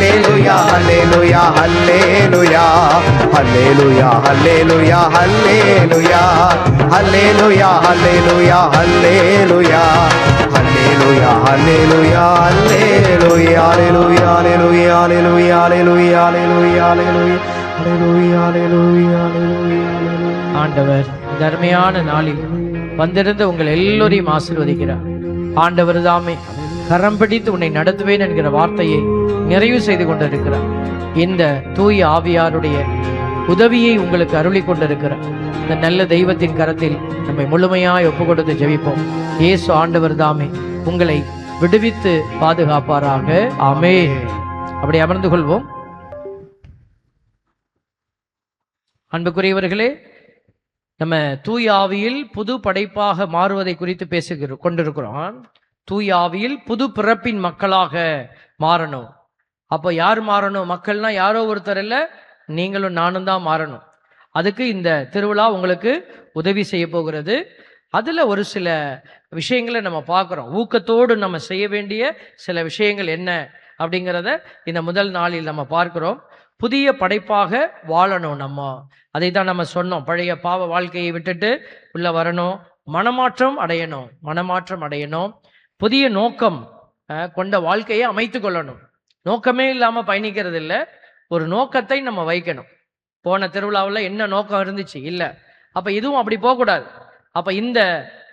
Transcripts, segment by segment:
ஹல்லேலூயா ஹல்லேலூயா ஹல்லேலூயா ஹல்லேலூயா ஹல்லேலூயா ஹல்லேலூயா ஹல்லேலூயா ஹல்லேலூயா ஹல்லேலூயா ஹல்லேலூயா ஹல்லேலூயா ஹல்லேலூயா ஹல்லேலூயா ஹல்லேலூயா ஹல்லேலூயா ஹல்லேலூயா ஹல்லேலூயா ஹல்லேலூயா ஹல்லேலூயா ஹல்லேலூயா. ஆண்டவர் இந்த அருமையான நாளில் வந்திருந்து உங்கள் எல்லோரையும் ஆசீர்வதிக்கிறார். ஆண்டவர் தாமே கரம் பிடித்து உன்னை நடத்துவேன் என்கிற வார்த்தையை நிறைவு செய்து கொண்டிருக்கிறார். இந்த தூய ஆவியாருடைய உதவியை உங்களுக்கு அருளி கொண்டிருக்கிறார். இந்த நல்ல தெய்வத்தின் கரத்தில் நம்மை முழுமையாய் ஒப்பு கொடுத்து ஜெபிப்போம். இயேசு ஆண்டவர் தாமே உங்களை விடுவித்து பாதுகாப்பாராக. ஆமென். அப்படி அமர்ந்து கொள்வோம். அன்புக்குரியவர்களே, நம்ம தூய ஆவியில் புது படைப்பாக மாறுவதை குறித்து கொண்டிருக்கிறோம். தூய ஆவியில் புது பிறப்பின் மக்களாக மாறணும். அப்போ யார் மாறணும்? மக்கள்னா யாரோ ஒருத்தர் இல்லை, நீங்களும் நானும் தான் மாறணும். அதுக்கு இந்த திருவிழா உங்களுக்கு உதவி செய்ய போகிறது. அதில் ஒரு சில விஷயங்களை நம்ம பார்க்குறோம். ஊக்கத்தோடு நம்ம செய்ய வேண்டிய சில விஷயங்கள் என்ன அப்படிங்கிறத இந்த முதல் நாளில் நம்ம பார்க்கிறோம். புதிய படைப்பாக வாழணும். அதை தான் நம்ம சொன்னோம். பழைய பாவ வாழ்க்கையை விட்டுட்டு உள்ள வரணும். மனமாற்றம் அடையணும். புதிய நோக்கம் கொண்ட வாழ்க்கையை அமைத்து கொள்ளணும். நோக்கமே இல்லாமல் பயணிக்கிறது இல்லை, ஒரு நோக்கத்தை நம்ம வைக்கணும். போன திருவிழாவில் என்ன நோக்கம் இருந்துச்சு? இல்லை. அப்போ இதுவும் அப்படி போகக்கூடாது. அப்போ இந்த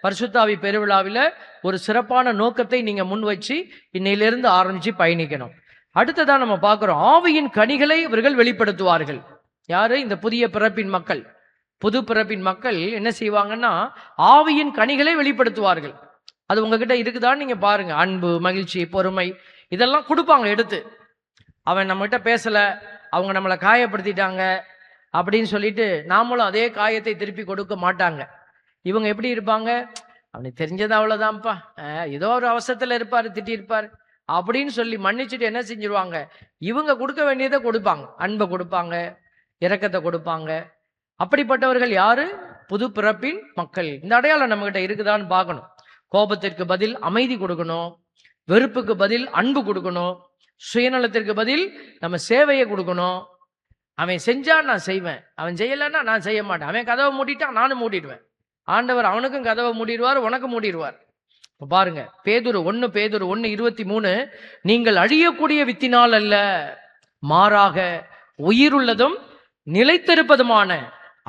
பரிசுத்தாவி பெருவிழாவில் ஒரு சிறப்பான நோக்கத்தை நீங்கள் முன் வச்சு இன்னையிலிருந்து ஆரம்பித்து பயணிக்கணும். அடுத்ததான் நம்ம பார்க்குறோம், ஆவியின் கனிகளை இவர்கள் வெளிப்படுத்துவார்கள். யாரு? இந்த புதிய பிறப்பின் மக்கள். புது பிறப்பின் மக்கள் என்ன செய்வாங்கன்னா ஆவியின் கனிகளை வெளிப்படுத்துவார்கள். அது உங்ககிட்ட இருக்குதான்னு நீங்கள் பாருங்க. அன்பு, மகிழ்ச்சி, பொறுமை, இதெல்லாம் கொடுப்பாங்க எடுத்து. அவன் நம்மகிட்ட பேசலை, அவங்க நம்மளை காயப்படுத்திட்டாங்க அப்படின்னு சொல்லிட்டு நாமளும் அதே காயத்தை திருப்பி கொடுக்க மாட்டாங்க. இவங்க எப்படி இருப்பாங்க? அவனுக்கு தெரிஞ்சது அவ்வளோதான்ப்பா, ஏதோ ஒரு அவசரத்தில் இருப்பார், திட்டிருப்பார் அப்படின்னு சொல்லி மன்னிச்சுட்டு என்ன செஞ்சிருவாங்க? இவங்க கொடுக்க வேண்டியதை கொடுப்பாங்க. அன்பை கொடுப்பாங்க, இரக்கத்தை கொடுப்பாங்க. அப்படிப்பட்டவர்கள் யாரு? புது பிறப்பின் மக்கள். இந்த அடையாளம் நம்மகிட்ட இருக்குதான்னு பார்க்கணும். கோபத்திற்கு பதில் அமைதி கொடுக்கணும், வெறுப்புக்கு பதில் அன்பு கொடுக்கணும், சுயநலத்திற்கு பதில் நம்ம சேவையை கொடுக்கணும். அவன் செஞ்சா நான் செய்வேன், அவன் செய்யலைன்னா நான் செய்ய மாட்டேன். அவன் கதவை மூடிட்டான், நானும் மூடிடுவேன். ஆண்டவர் அவனுக்கும் கதவை மூடிடுவார், உனக்கும் மூடிடுவார். இப்போ பாருங்க, பேதுரு 1:23, நீங்கள் அழியக்கூடிய வித்தினால் அல்ல, மாறாக உயிருள்ளதும் நிலைத்திருப்பதுமான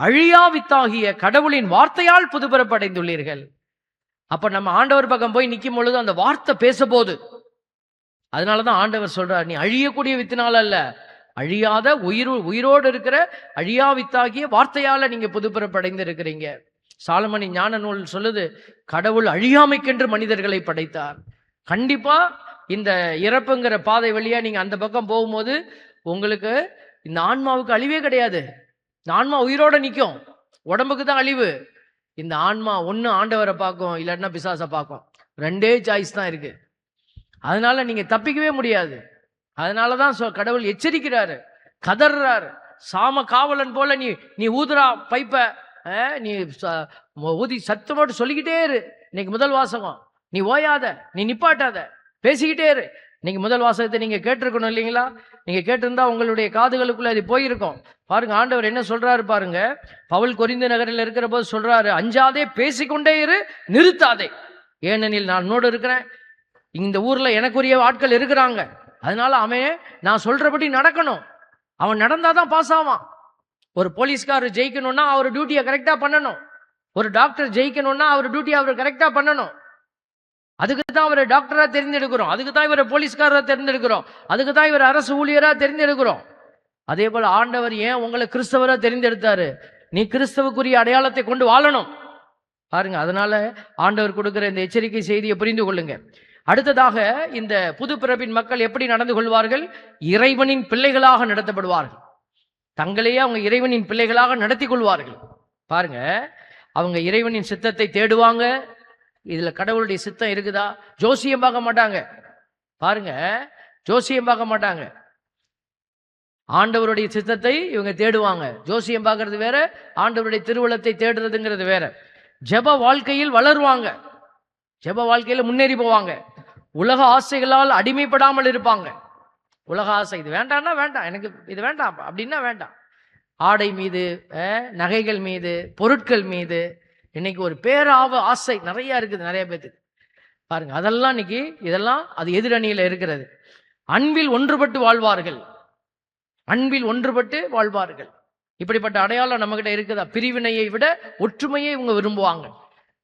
அழியா வித்தாகிய கடவுளின் வார்த்தையால் புதுப்பிறப்படைந்துள்ளீர்கள். அப்ப நம்ம ஆண்டவர் பக்கம் போய் நிற்கும் பொழுது அந்த வார்த்தை பேச போது, அதனாலதான் ஆண்டவர் சொல்றார், நீ அழியக்கூடிய வித்தினால் அல்ல, அழியாத உயிரோடு இருக்கிற அழியா வித்தாகிய வார்த்தையால நீங்க புதுப்பிறப்படைந்து இருக்கிறீங்க. சாலமோனின் ஞான நூல் சொல்லுது, கடவுள் அழியாமைக்கென்று மனிதர்களை படைத்தார். கண்டிப்பா இந்த இறப்புங்கிற பாதை வழியா நீங்க அந்த பக்கம் போகும்போது உங்களுக்கு இந்த ஆன்மாவுக்கு அழிவே கிடையாது. இந்த ஆன்மா உயிரோட நிற்கும், உடம்புக்கு தான் அழிவு. இந்த ஆன்மா ஒன்று ஆண்டவரை பார்க்கும், இல்லாட்டினா பிசாசை பார்க்கும். ரெண்டே சாய்ஸ் தான் இருக்கு. அதனால நீங்க தப்பிக்கவே முடியாது. அதனாலதான் கடவுள் எச்சரிக்கிறாரு, கதறாரு. சாம காவலன் போல நீ ஊதுரா பைப்ப, நீ ஊதி சத்தமோடு சொல்லிக்கிட்டே இரு. இன்னைக்கு முதல் வாசகம், நீ ஓயாத, நீ நிப்பாட்டாத, பேசிக்கிட்டே இரு. இன்னைக்கு முதல் வாசகத்தை நீங்க கேட்டிருக்கணும் இல்லைங்களா? நீங்க கேட்டிருந்தா உங்களுடைய காதுகளுக்குள்ள அது போயிருக்கும். பாருங்க, ஆண்டவர் என்ன சொல்றாரு பாருங்க. பவுல் கொரிந்து நகரில் இருக்கிற போது சொல்றாரு, அஞ்சாதே, பேசிக்கொண்டே இரு, நிறுத்தாதே. ஏனெனில் நான் உன்னோடு இருக்கிறேன். இந்த ஊர்ல எனக்குரிய ஆட்கள் இருக்கிறாங்க. அதனால அவன் நான் சொல்றபடி நடக்கணும். அவன் நடந்தாதான் பாஸ் ஆவான். ஒரு போலீஸ்காரர் ஜெயிக்கணும்னா அவர் டியூட்டியை கரெக்டா பண்ணணும். ஒரு டாக்டர் ஜெயிக்கணும்னா அவர் டியூட்டியை அவர் கரெக்டா பண்ணணும். அதுக்கு தான் இவரை டாக்டரா தெரிந்தெடுக்கிறோம், அதுக்கு தான் இவரை போலீஸ்காரரா தெரிந்தெடுக்கிறோம், அதுக்கு தான் இவர் அரசு ஊழியரா தெரிந்தெடுக்கிறோம். அதே போல ஆண்டவர் ஏன் உங்களை கிறிஸ்தவரா தெரிந்தெடுத்தாரு? நீ கிறிஸ்தவுக்குரிய அடையாளத்தை கொண்டு வாழணும். பாருங்க, அதனால ஆண்டவர் கொடுக்கிற இந்த எச்சரிக்கை செய்தியை புரிந்து கொள்ளுங்க. அடுத்ததாக, இந்த புது பிறப்பின் மக்கள் எப்படி நடந்து கொள்வார்கள்? இறைவனின் பிள்ளைகளாக நடத்தப்படுவார்கள். தங்களையே அவங்க இறைவனின் பிள்ளைகளாக நடத்தி கொள்வார்கள். பாருங்க, அவங்க இறைவனின் சித்தத்தை தேடுவாங்க. இதுல கடவுளுடைய சித்தம் இருக்குதா? ஜோசியம் பார்க்க மாட்டாங்க. பாருங்க, ஜோசியம் பார்க்க மாட்டாங்க. ஆண்டவருடைய சித்தத்தை இவங்க தேடுவாங்க. ஜோசியம் பார்க்கறது வேற, ஆண்டவருடைய திருவுளத்தை தேடுறதுங்கிறது வேற. ஜெப வாழ்க்கையில் வளருவாங்க, ஜெப வாழ்க்கையில முன்னேறி போவாங்க. உலக ஆசைகளால் அடிமைப்படாமல் இருப்பாங்க. உலக ஆசை, இது வேண்டாம்னா வேண்டாம், எனக்கு இது வேண்டாம் அப்படின்னா வேண்டாம். ஆடை மீது, நகைகள் மீது, பொருட்கள் மீது இன்னைக்கு ஒரு பேராவ ஆசை நிறைய இருக்குது நிறைய பேத்துக்கு. பாருங்க, அதெல்லாம் இன்னைக்கு இதெல்லாம் அது எதிரணியில இருக்கிறது. அன்பில் ஒன்றுபட்டு வாழ்வார்கள், அன்பில் ஒன்றுபட்டு வாழ்வார்கள். இப்படிப்பட்ட அடையாளம் நம்ம கிட்ட இருக்குதா? பிரிவினையை விட ஒற்றுமையை இவங்க விரும்புவாங்க.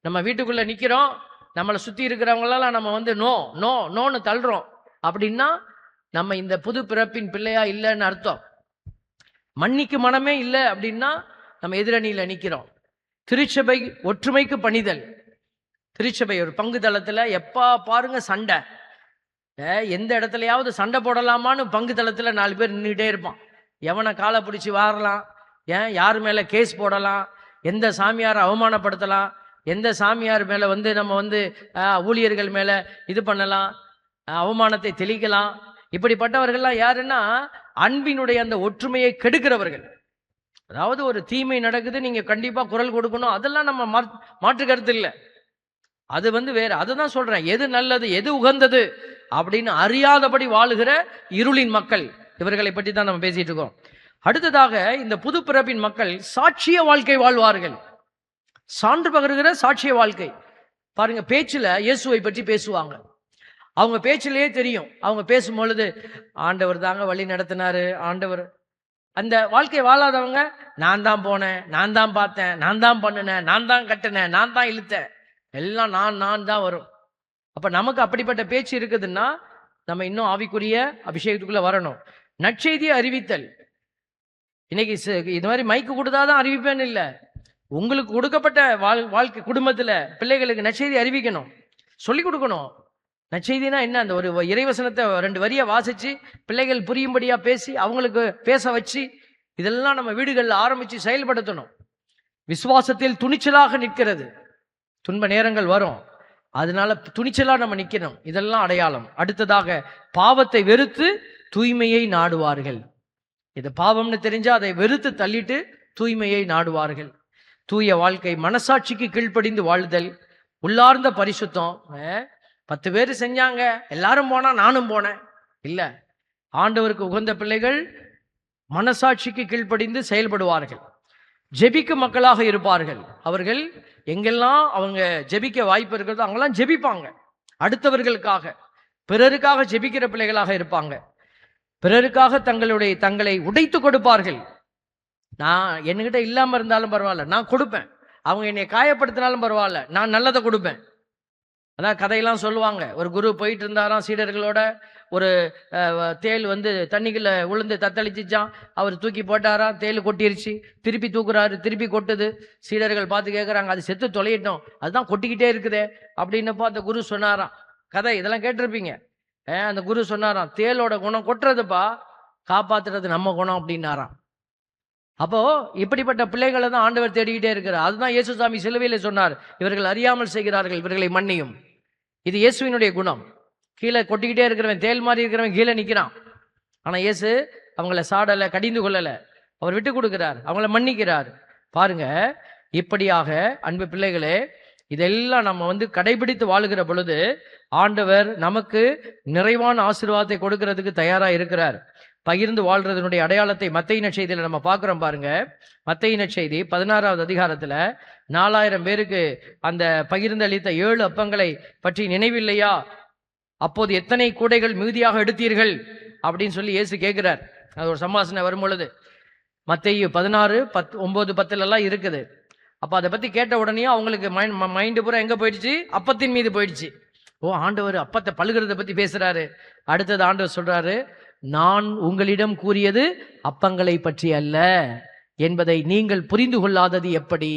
நம்ம வீட்டுக்குள்ள நிக்கிறோம், நம்மளை சுத்தி இருக்கிறவங்களெல்லாம் நம்ம வந்து நோ நோ நோன்னு தள்ளுறோம் அப்படின்னா நம்ம இந்த புது பிறப்பின் பிள்ளையா இல்லைன்னு அர்த்தம். மன்னிக்கு மனமே இல்லை அப்படின்னா நம்ம எதிரணியில நிக்கிறோம். திருச்சபை ஒற்றுமைக்கு பணிதல். திருச்சபை ஒரு பங்கு தளத்துல எப்பா பாருங்க சண்டை, எந்த இடத்துலயாவது சண்டை போடலாமான்னு பங்கு தளத்துல 4 பேர் நின்றுட்டே இருப்பான். எவனை காலை பிடிச்சி வாரலாம், யார் மேல கேஸ் போடலாம், எந்த சாமியாரை அவமானப்படுத்தலாம், எந்த சாமியார் மேல வந்து நம்ம வந்து ஊழியர்கள் மேல இது பண்ணலாம், அவமானத்தை தெளிக்கலாம். இப்படிப்பட்டவர்கள்லாம் யாருன்னா அன்பினுடைய அந்த ஒற்றுமையை கெடுக்கிறவர்கள். அதாவது ஒரு தீமை நடக்குது, நீங்க கண்டிப்பா குரல் கொடுக்கணும், அதெல்லாம் நம்ம மாற்று கருத்து இல்லை. அது வந்து வேற. அதுதான் சொல்றேன், எது நல்லது எது உகந்தது அப்படின்னு அறியாதபடி வாழுகிற இருளின் மக்கள், இவர்களை பற்றி தான் நம்ம பேசிட்டு இருக்கோம். அடுத்ததாக இந்த புது பிறப்பின் மக்கள் சாட்சிய வாழ்க்கை வாழ்வார்கள். சான்று பகருகிற சாட்சிய வாழ்க்கை. பாருங்க, பேச்சுல இயேசுவை பற்றி பேசுவாங்க. அவங்க பேச்சிலேயே தெரியும், அவங்க பேசும் பொழுது ஆண்டவர் தாங்க வழி நடத்தினாரு, ஆண்டவர். அந்த வாழ்க்கை வாழாதவங்க நான் தான் போனேன், நான் தான் பார்த்தேன், நான் தான் பண்ணினேன், நான் தான் கட்டினேன், நான் தான் இழுத்தேன், எல்லாம் நான் தான் வரும். அப்ப நமக்கு அப்படிப்பட்ட பேச்சு இருக்குதுன்னா நம்ம இன்னும் ஆவிக்குரிய அபிஷேகத்துக்குள்ள வரணும். நற்செய்தியை அறிவித்தல். இன்னைக்கு இது மாதிரி மைக்கு கொடுத்தாதான் அறிவிப்பேன்னு இல்லை, உங்களுக்கு கொடுக்கப்பட்ட வாழ்க்கை குடும்பத்துல பிள்ளைகளுக்கு நற்செய்தி அறிவிக்கணும், சொல்லிக் கொடுக்கணும். நற்செய்தினா என்ன? அந்த ஒரு இறைவசனத்தை 2 வரியை வாசிச்சு பிள்ளைகள் புரியும்படியா பேசி அவங்களுக்கு பேச வச்சு இதெல்லாம் நம்ம வீடுகளில் ஆரம்பிச்சு செயல்படுத்தணும். விசுவாசத்தில் துணிச்சலாக நிற்கிறது. துன்ப நேரங்கள் வரும், அதனால துணிச்சலா நம்ம நிக்கணும். இதெல்லாம் அடையாளம். அடுத்ததாக பாவத்தை வெறுத்து தூய்மையை நாடுவார்கள். இது பாவம்னு தெரிஞ்சா அதை வெறுத்து தள்ளிட்டு தூய்மையை நாடுவார்கள். தூய வாழ்க்கை, மனசாட்சிக்கு கீழ்ப்படிந்து வாழ்தல், உள்ளார்ந்த பரிசுத்தம். 10 பேர் செஞ்சாங்க, எல்லாரும் போனா நானும் போனேன் இல்ல. ஆண்டவருக்கு உகந்த பிள்ளைகள் மனசாட்சிக்கு கீழ்ப்படிந்து செயல்படுவார்கள். ஜெபிக்கும் மக்களாக இருப்பார்கள். அவர்கள் எங்கெல்லாம் அவங்க ஜெபிக்க வாய்ப்பு இருக்கிறதோ அங்கெல்லாம் ஜெபிப்பாங்க. அடுத்தவர்களுக்காக, பிறருக்காக ஜெபிக்கிற பிள்ளைகளாக இருப்பாங்க. பிறருக்காக தங்களை உடைத்து கொடுப்பார்கள். நான் என்கிட்ட இல்லாம இருந்தாலும் பரவாயில்ல, நான் கொடுப்பேன். அவங்க என்னை காயப்படுத்தினாலும் பரவாயில்ல, நான் நல்லதை கொடுப்பேன். அதான் கதையெல்லாம் சொல்லுவாங்க. ஒரு குரு போயிட்டு இருந்தாராம் சீடர்களோட, ஒரு தேள் வந்து தண்ணிக்குள்ள உளுந்து தத்தளிச்சிச்சான். அவர் தூக்கி போட்டாராம், தேள் கொட்டிருச்சு. திருப்பி தூக்குறாரு, திருப்பி கொட்டுது. சீடர்கள் பார்த்து கேட்குறாங்க, அது செத்து தொலையிட்டோம், அதுதான் கொட்டிக்கிட்டே இருக்குதே அப்படின்னப்போ அந்த குரு சொன்னாராம். கதை இதெல்லாம் கேட்டிருப்பீங்க. அந்த குரு சொன்னாராம், தேளோட குணம் கொட்டுறதுப்பா, காப்பாத்துறது நம்ம குணம் அப்படின்னாராம். அப்போ இப்படிப்பட்ட பிள்ளைகளை தான் ஆண்டவர் தேடிக்கிட்டே இருக்கிறார். அதுதான் இயேசுசாமி சிலுவையில சொன்னார், இவர்கள் அறியாமல் செய்கிறார்கள், இவர்களை மன்னியும். இது இயேசுவினுடைய குணம். கீழே கொட்டிக்கிட்டே இருக்கிறவன், தேல் மாதிரி இருக்கிறவன் கீழே நிற்கிறான். ஆனா இயேசு அவங்கள சாடலை, கடிந்து கொள்ளலை, அவர் விட்டு கொடுக்கிறார், அவங்கள மன்னிக்கிறார். பாருங்க, இப்படியாக அன்பு பிள்ளைகளே, இதெல்லாம் நம்ம வந்து கடைபிடித்து வாழுகிற பொழுது ஆண்டவர் நமக்கு நிறைவான ஆசீர்வாதத்தை கொடுக்கிறதுக்கு தயாரா இருக்கிறார். பகிர்ந்து வாழ்றதனுடைய அடையாளத்தை மத்தேயு நற்செய்தியில நம்ம பார்க்கிறோம். பாருங்க, மத்தேயு நற்செய்தி 16வது அதிகாரத்துல 4000 பேருக்கு அந்த பகிர்ந்தளித்த 7 அப்பங்களை பற்றி நினைவில்லையா? அப்போது எத்தனை கூடைகள் மிகுதியாக எடுத்தீர்கள் அப்படின்னு சொல்லி இயேசு கேட்கிறார். அது ஒரு சம்பாஷணை வரும் பொழுது மத்தேயு 16, 9, 10 இருக்குது. அப்ப அதை பத்தி கேட்ட உடனே அவங்களுக்கு மைண்டு பூரா எங்க போயிடுச்சு? அப்பத்தின் மீது போயிடுச்சு. ஓ, ஆண்டவர் அப்பத்தை பழுகிறத பத்தி பேசுறாரு. அடுத்தது ஆண்டவர் சொல்றாரு, நான் உங்களிடம் கூறியது அப்பங்களை பற்றி அல்ல என்பதை நீங்கள் புரிந்து கொள்ளாதது எப்படி?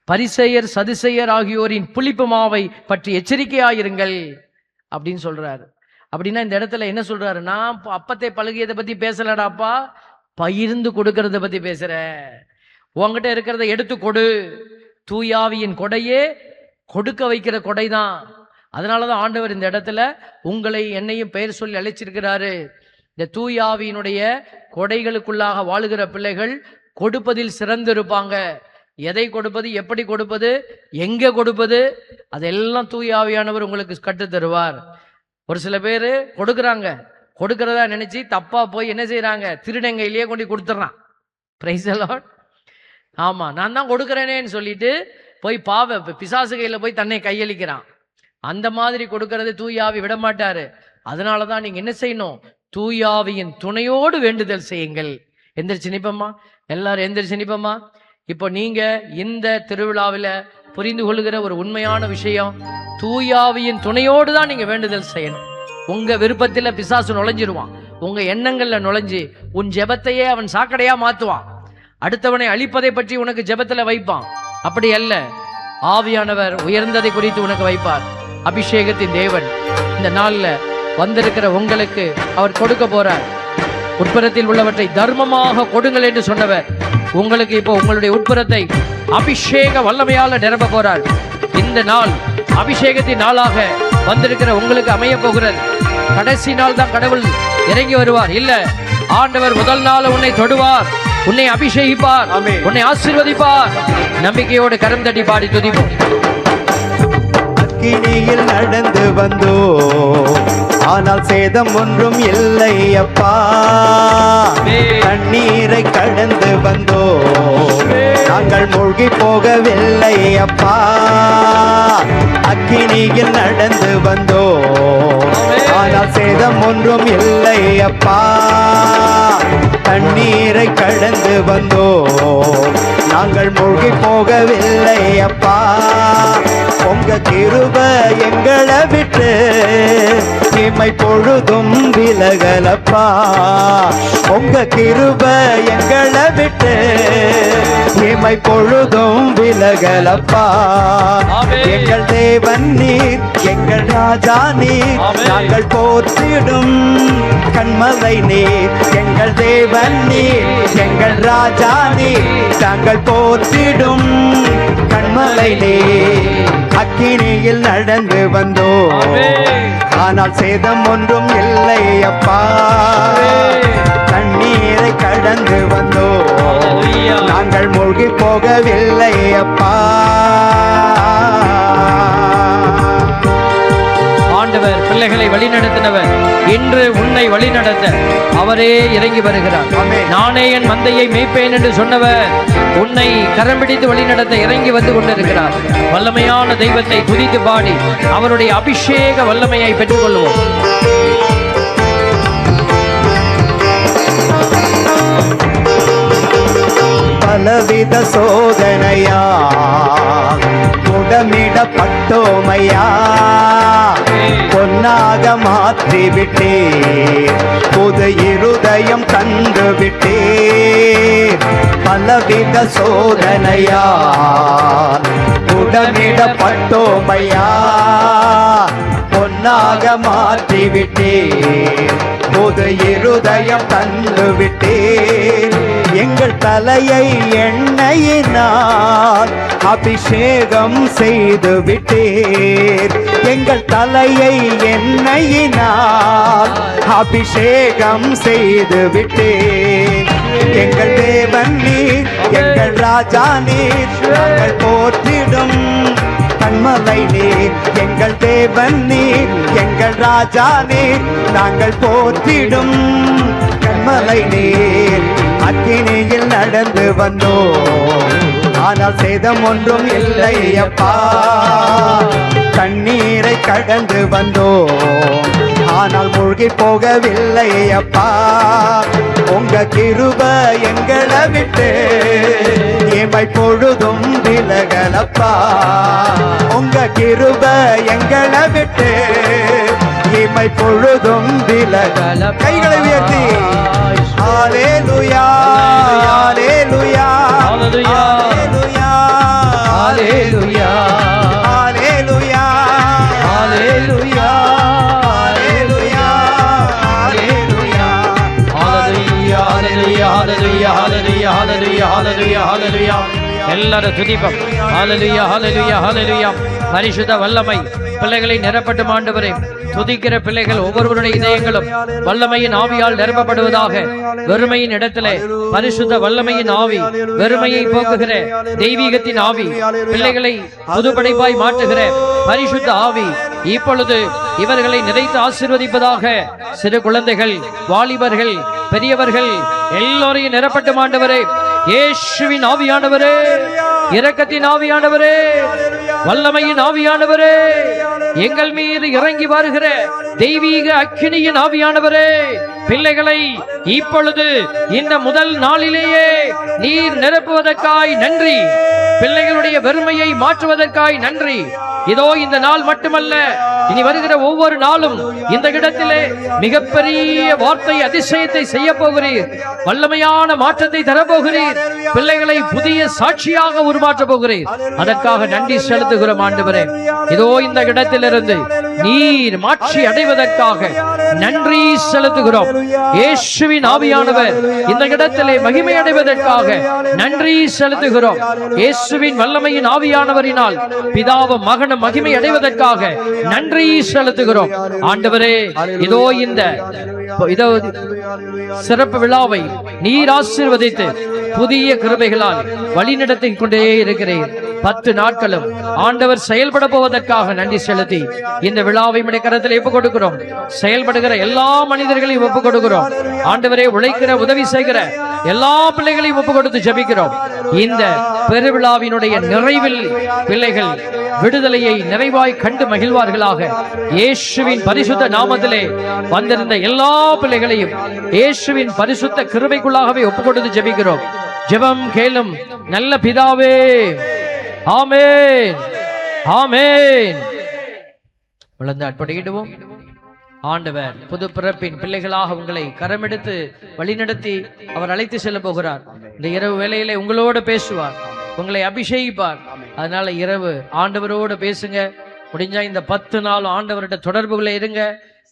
பரிசேயர் சதுசேயர் ஆகியோரின் புளிப்பு மாவை பற்றி எச்சரிக்கையாயிருங்கள் அப்படின்னு சொல்றாரு. அப்படின்னா இந்த இடத்துல என்ன சொல்றாரு? நான் அப்பத்தை பழகியதை பத்தி பேசலடாப்பா, பகிர்ந்து கொடுக்கறத பத்தி பேசுறேன். உங்ககிட்ட இருக்கிறத எடுத்து கொடு. தூயாவியின் கொடையே கொடுக்க வைக்கிற கொடைதான். அதனாலதான் ஆண்டவர் இந்த இடத்துல உங்களை என்னையும் பெயர் சொல்லி அழைச்சிருக்கிறாரு. இந்த தூயாவியினுடைய கொடைகளுக்குள்ளாக வாழுகிற பிள்ளைகள் கொடுப்பதில் சிறந்திருப்பாங்க. எதை கொடுப்பது, எப்படி கொடுப்பது, எங்க கொடுப்பது, அதெல்லாம் தூயாவியானவர் உங்களுக்கு கற்றுத் தருவார். ஒரு சில பேர் கொடுக்குறாங்க, கொடுக்கறதா நினைச்சு தப்பா போய் என்ன செய்யறாங்க, திருடங்கையிலேயே கொண்டு கொடுத்துட்றான். Praise the Lord. ஆமா, நான் தான் கொடுக்குறேனேன்னு சொல்லிட்டு போய் பிசாசு கையில போய் தன்னை கையளிக்கிறான். அந்த மாதிரி கொடுக்கறது தூயாவி விட மாட்டாரு. அதனாலதான் நீங்க என்ன செய்யணும், தூயாவியின் துணையோடு வேண்டுதல் செய்யுங்கள். எந்திரிச்சு நிப்பமா, எல்லாரும் எந்திரிச்சு நிப்பமா. இப்போ நீங்க இந்த திருவிழாவில் புரிந்து கொள்கிற ஒரு உண்மையான விஷயம், தூயாவியின் துணையோடு தான் நீங்க வேண்டுதல் செய்யணும். உங்க விருப்பத்தில் பிசாசு நுழைஞ்சிருவான், உங்க எண்ணங்கள்ல நுழைஞ்சு உன் ஜெபத்தையே அவன் சாக்கடையா மாத்துவான். அடுத்தவனை அழிப்பதை பற்றி உனக்கு ஜெபத்துல வைப்பான். அப்படி அல்ல, ஆவியானவர் உயர்ந்ததை குறித்து உனக்கு வைப்பார். அபிஷேகத்தின் தேவன் இந்த நாள்ல வந்திருக்கிற உங்களுக்கு அவர் கொடுக்க போறார். உட்புறத்தில் உள்ளவற்றை தர்மமாக கொடுங்கள் என்று சொன்னவர் உங்களுக்கு இப்போ உங்களுடைய உட்புறத்தை அபிஷேக வல்லமையால நிரப்ப போறார். இந்த நாள் அபிஷேகத்தின் நாளாக வந்திருக்கிற உங்களுக்கு அமைய போகிறது. கடைசி நாள் தான் கடவுள் இறங்கி வருவார் இல்ல, ஆண்டவர் முதல் நாள் உன்னை தொடுவார், உன்னை அபிஷேகிப்பார், உன்னை ஆசீர்வதிப்பார். நம்பிக்கையோடு கரம் தட்டி பாடி துதிப்போம். அக்கினியில் நடந்து வந்தோ, ஆனால் சேதம் ஒன்றும் இல்லை அப்பா. தண்ணீரை கடந்து வந்தோ, நாங்கள் மூழ்கி போகவில்லை அப்பா. அக்கினியில் நடந்து வந்தோ, ஆனால் சேதம் ஒன்றும் இல்லை அப்பா. தண்ணீரை கடந்து வந்தோ, நாங்கள் மூழ்கி போகவில்லை அப்பா. உங்க கிருபை எங்களை விட்டு இமை பொழுதும் விலகலப்பா. உங்க கிருபை எங்களை விட்டு இமை பொழுதும் விலகலப்பா. எங்கள் தேவன் நீர், எங்கள் ராஜா நீர், நாங்கள் போற்றிடும் கண்மலை நீர். எங்கள் தேவன் நீர், எங்கள் ராஜா நீர், நாங்கள் போற்றிடும் கண்மலை நீர். அக்கினியில் நடந்து வந்தோ, ஆனால் சேதம் ஒன்றும் இல்லை அப்பா. தண்ணீரை கடந்து வந்தோ, நாங்கள் மூழ்கி போகவில்லை அப்பா. ஆண்டவர் பிள்ளைகளை வழிநடத்தினவர், இன்று உன்னை வழிநடத்த அவரே இறங்கி வருகிறார். நானே என் மந்தையை மேய்ப்பேன் என்று சொன்னவர் உன்னை கரம் பிடித்து வழிநடத்த இறங்கி வந்து கொண்டிருக்கிறார். வல்லமையான தெய்வத்தை துதித்து பாடி அவருடைய அபிஷேக வல்லமையை பெற்றுக் கொள்வோம். பலவித சோதனையா முடமிடப்பட்டோமையா, பொன்னாக மாற்றி விட்டீர், புது இருதயம் தந்து விட்டீர். பலவித சோதனையா முடமிடப்பட்டோமையா, பொன்னாக மாற்றி விட்டீர், புது இருதயம் தந்து விட்டீர். எங்கள் தலையை எண்ணெயினால் அபிஷேகம் செய்து விட்டீர். எங்கள் தலையை எண்ணெயினால் அபிஷேகம் செய்து விட்டீர். எங்கள் தேவன் நீர், எங்கள் ராஜா நீர், நாங்கள் போற்றிடும் கண்மலை நீர். எங்கள் தேவன் நீர், எங்கள் ராஜா நீர், நாங்கள் போற்றிடும் கண்மலை நீர். அக்கினியில் நடந்து வந்தோ, ஆனால் சேதம் ஒன்றும் இல்லை அப்பா. தண்ணீரை கடந்து வந்தோ, ஆனால் மூழ்கி போகவில்லை அப்பா. உங்க கிருபை எங்களை விட்டு இமை பொழுதும் விலகலப்பா. உங்க கிருபை எங்களை விட்டு இமை பொழுதும் விலகல. கைகளை உயர்த்தி ஹல்லேலூயா, ஹல்லேலூயா, ஹல்லேலூயா, ஹல்லேலூயா, ஹல்லேலூயா, ஹல்லேலூயா, ஹல்லேலூயா, ஹல்லேலூயா, ஹல்லேலூயா, ஹல்லேலூயா, ஹல்லேலூயா, ஹல்லேலூயா, ஹல்லேலூயா, ஹல்லேலூயா. எல்லாரும் துதிப்போம். ஹல்லேலூயா, ஹல்லேலூயா, ஹல்லேலூயா. பரிசுத்த வல்லமை பிள்ளைகளை நிரப்பட்டும் ஆண்டவரே. துதிக்கிற பிள்ளைகள் ஒவ்வொருவருடைய இதயங்களும் வல்லமையின் ஆவியால் நிரப்பப்படுவதாக. வெறுமையின் இடத்திலே பரிசுத்த வல்லமையின் ஆவி, வெறுமையை போக்குகிற தெய்வீகத்தின் ஆவி, பிள்ளைகளை புதுப்படைப்பாய் மாற்றுகிற பரிசுத்த ஆவி இப்பொழுது இவர்களை நிறைத்து ஆசீர்வதிப்பதாக. சிறு குழந்தைகள், வாலிபர்கள், பெரியவர்கள் எல்லோரையும் நிரப்பட்டும் ஆண்டவரே. இயேசுவின் ஆவியானவரே, இரக்கத்தின் ஆவியானவரே, வல்லமையின் ஆவியானவரே, எங்கள் மீது இறங்கி வருகிற தெய்வீக அக்கினியின் ஆவியானவரே, பிள்ளைகளை இப்பொழுது இந்த முதல் நாளிலேயே நீர் நிரப்புவதற்காய் நன்றி. பிள்ளைகளுடைய வெறுமையை மாற்றுவதற்காய் நன்றி. இதோ இந்த நாள் மட்டுமல்ல, இனி வருகிற ஒவ்வொரு நாளும் இந்த இடத்திலே மிகப்பெரிய வார்த்தை அதிசயத்தை செய்ய போகிறீர். வல்லமையான மாற்றத்தை தரப்போகிறீர். பிள்ளைகளை புதிய சாட்சியாக உருமாற்ற போகிறீர். அதற்காக நன்றி செலுத்துகிறோம் ஆண்டவரே. இதோ இந்த இடத்திலிருந்து நீர் மாற்றி அடைவதற்காக நன்றி செலுத்துகிறோம். இயேசுவின் ஆவியானவர் இந்த இடத்திலே மகிமை அடைவதற்காக நன்றி செலுத்துகிறோம். இயேசுவின் வல்லமையின் ஆவியானவரினால் பிதாவும் மகனும் மகிமை அடைவதற்காக நன்றி செலுத்துகிறோம் ஆண்டவரே. இதோ இந்த சிறப்பு விழாவை நீர் ஆசீர்வதித்து புதிய கிருபைகளால் வழிநடத்திக் கொண்டே இருக்கிறேன். 10 நாட்களும் ஆண்டவர் செயல்பட போவதற்காக நன்றி செலுத்தி இந்த விழாவை உம்முடைய கரத்தில் ஒப்புக் கொடுக்கிறோம். செயல்படுகிற எல்லா மனிதர்களையும் ஒப்புக் கொடுக்கிறோம் ஆண்டவரே. உழைக்கிற உதவி செய்கிற எல்லா பிள்ளைகளையும் ஒப்புக் கொடுத்து ஜெபிக்கிறோம். இந்த பெருவிழாவினுடைய நிறைவில் பிள்ளைகள் விடுதலையை நிறைவாய் கண்டு மகிழ்வார்களாக. இயேசுவின் பரிசுத்த நாமத்திலே வந்திருந்த எல்லா பிள்ளைகளையும் இயேசுவின் பரிசுத்த கிருபைக்குள்ளாகவே ஒப்புக் கொடுத்து ஜெபிக்கிறோம். ஜெபம் கேளும் நல்ல பிதாவே. ஆமென், ஆமென். விழுந்து அர்ப்பணிக்கிடுவோம். ஆண்டவர் புது பிறப்பின் பிள்ளைகளாக உங்களை கரமெடுத்து வழிநடத்தி அவர் அழைத்து செல்ல போகிறார். இந்த இரவு வேளையிலே உங்களோடு பேசுவார், உங்களை அபிஷேகிப்பார். அதனால இரவு ஆண்டவரோடு பேசுங்க. முடிஞ்சா இந்த 10 நாள் ஆண்டவர்கிட்ட தொடர்புகளை இருங்க.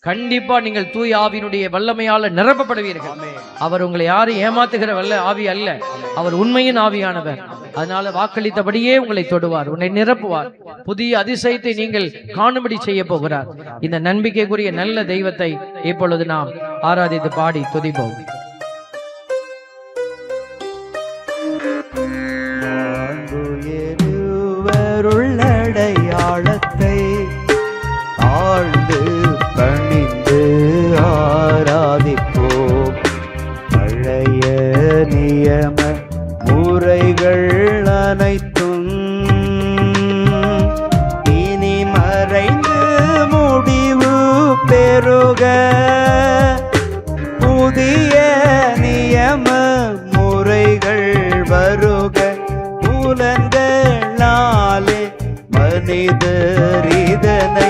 கண்டிப்பா நீங்கள் தூய ஆவியினுடைய வல்லமையால நிரப்பப்படுவீர்கள். அவர் உங்களை யாரும் ஏமாத்துகிற வல்ல ஆவி அல்ல, அவர் உண்மையின் ஆவியானவர். அதனால வாக்களித்தபடியே உங்களை தொடுவார், உன்னை நிரப்புவார். புதிய அதிசயத்தை நீங்கள் காணும்படி செய்ய போகிறார். இந்த நம்பிக்கைக்குரிய நல்ல தெய்வத்தை இப்பொழுது நாம் ஆராதித்து பாடி துதிப்போம். அடையாளத்தை ஆழ்ந்து பணிந்து ஆராதிப்போம். பழைய நியம முறைகள் அனைத்தும் இனி மறைந்து முடிவு பெறுக. புதிய நியம முறைகள் வருக. புலன்களாலே மனிதர் இதனை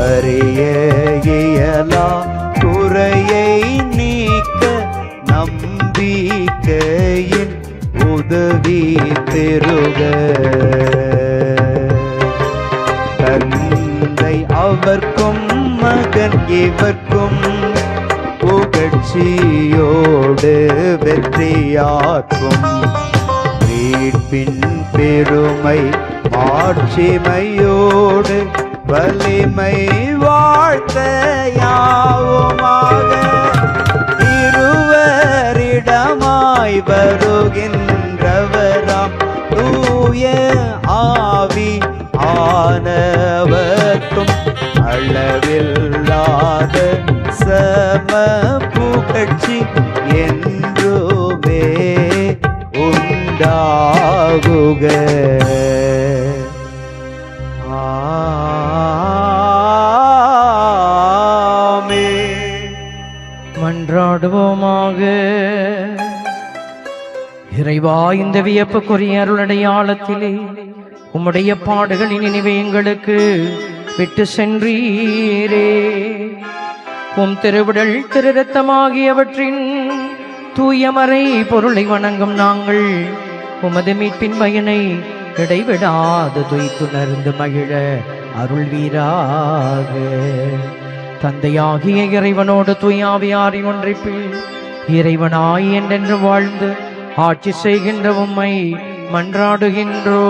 அறிய இயலா. குறையை நீக்க நம்பிக்கையின் உதவி பெறுக. தந்தை அவர்க்கும் மகன் இவர்க்கும் புகழ்ச்சியோடு வெற்றியாக்கும். மீட்பின் பெருமை ஆட்சிமையோடு வலிமை வாழ்த்த யாவுமாக. இருவரிடமாய் வருகின்றவராம் தூய ஆவி ஆனவர்க்கும் அளவில்லாத சம புகழ்ச்சி என்றுமே உண்டாகுக. மன்றாடுவோமாக. இறைவா, இந்த வியப்புக்குரிய அருளடையாளத்திலே உம்முடைய பாடுகளின் நினைவை எங்களுக்கு விட்டு சென்றீரே. உம் திருவிடல் திரு ரத்தமாகியவற்றின் தூயமறை பொருளை வணங்கும் நாங்கள் உமது மீட்பின் பயனை இடைவிடாது துய்த்துணர்ந்து மகிழ அருள்வீராக. தந்தையாகிய இறைவனோடு தூயாவியாரின் ஒன்றிப்பில் இறைவனாய் என்றென்று வாழ்ந்து ஆட்சி செய்கின்ற உம்மை மன்றாடுகின்றோ.